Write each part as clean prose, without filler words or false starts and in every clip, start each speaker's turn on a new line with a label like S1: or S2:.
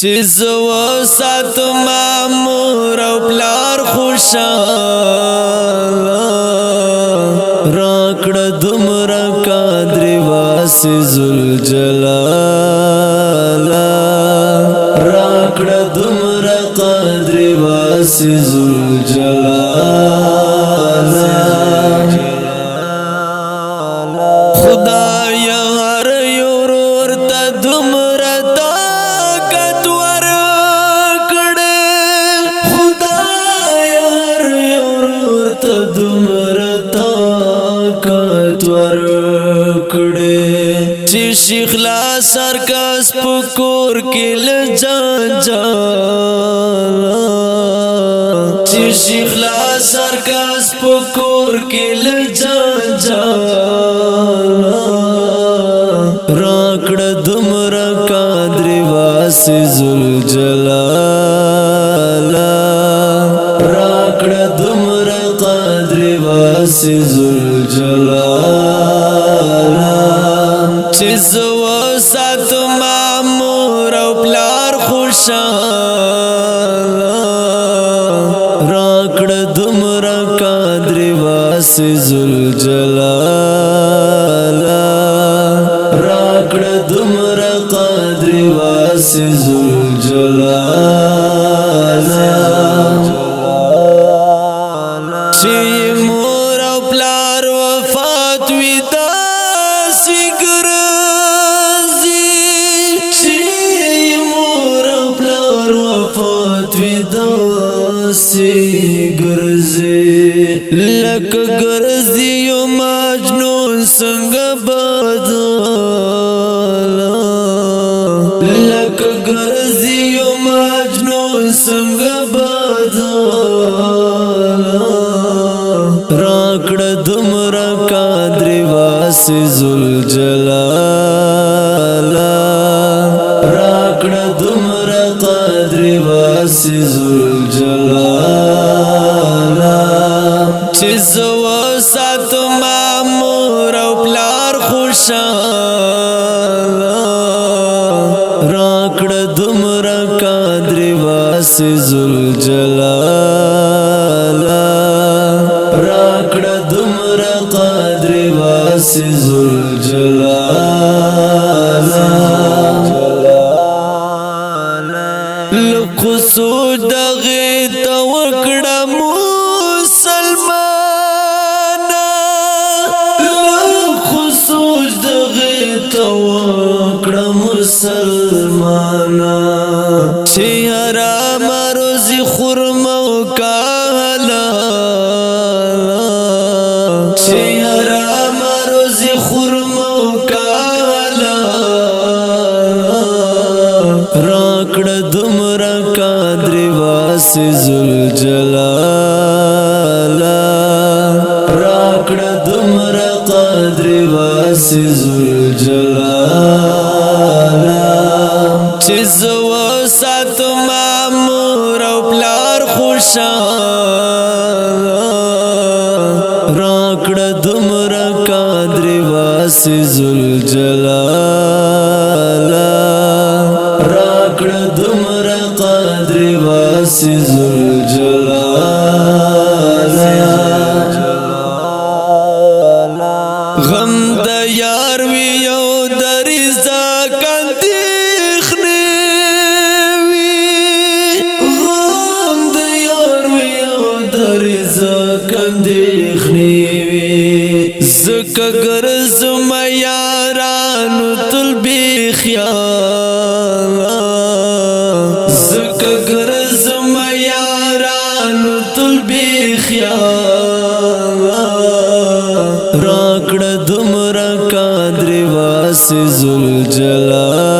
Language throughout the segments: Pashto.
S1: چې زو ساتم مور او پلار خوشاله راکړه دومره قدر واسع ذوالجلال راکړه دومره قدر واسع ذوالجلال خدای هر یو ورته دومره طاقت ورکړې خدای هر یو ورته دومره طاقت ورکړې چې شیخ لا سرکس پکور کې لجاجالا چې شیخ لا سرکس پکور کې لجاجالا راکړه دومره قدر واسع ذوالجلال راکړه دومره قدر واسع ذوالجلال چې زو ساتم مور او پلار خوشاله راکړه دومره قدر واسع ذوالجلال راکړه دومره قدر واسع ذوالجلال چې مور او پلار وفات وي داسې ګرځي چې مور او پلار وفات وي داسې ګرځي لکه ګرځي یو مجنون څنګه بدله لکه ګرځي یو مجنون څنګه بدله راکړه دومره قدر واسع ذوالجلال راکړه دومره قدر واسع ذوالجلال چې زو ساتم مور او پلار خوشاله راکړه دومره قدر واسع ذوالجلال راکړه دومره قدر واسع ذوالجلال لکه سوچ دغه ته وکړه مسلمانه لکه سوچ دغه ته وکړه مسلمانه چې حرام روزي خرما وکاله چې حرام روزي خرما وکاله راکړه دومره قدر واسع ذوالجلال راکړه دومره قدر واسع ذوالجلال چې زو ساتم مور او پلار خوشاله راکړه دومره قدر واسع ذوالجلال راکړه دومره قدر واسع ذوالجلال غم د یار وی یو د رضا کندخنی وی غم د یار وی یو د رضا کندخنی وی زکه ګرځم یارانو تل بی خیال زکه ګرځم یارانو تل بی خیال راکړه دومره قدر واسع ذوالجلال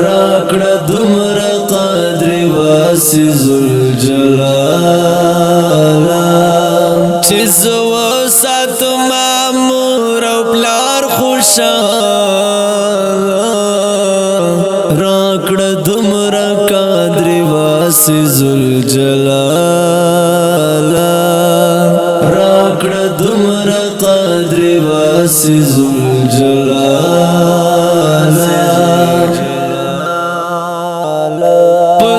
S1: راکړه دومره قدر واسع ذوالجلال چې زو ساتم مور او پلار خوشاله راکړه دومره قدر واسع ذوالجلال راکړه دومره قدر واسع ذوالجلال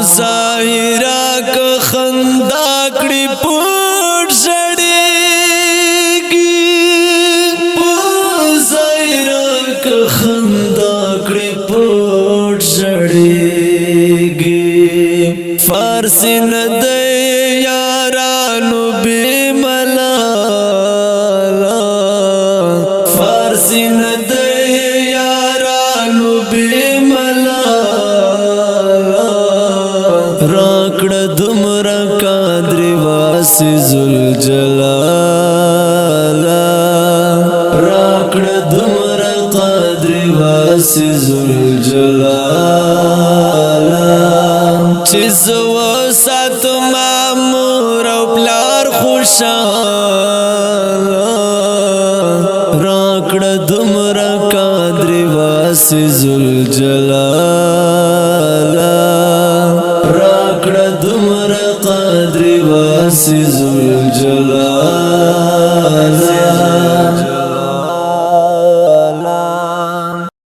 S1: ظاهرا که خندا کړي پټ سړیږي ظاهرا که خندا کړي پټ سړیږي فارسی نه دی یارانو بې ملاله فارسی نه دی یارانو بې ملاله راکړه دومره قادر واسی ذوالجلاله راکړه دومره قادر واسی ذوالجلاله چې زو ساتما مور او پلار خوشاله راکړه دومره قادر واسی ذوالجلاله راکړه دومره قادر واسی ذوالجلاله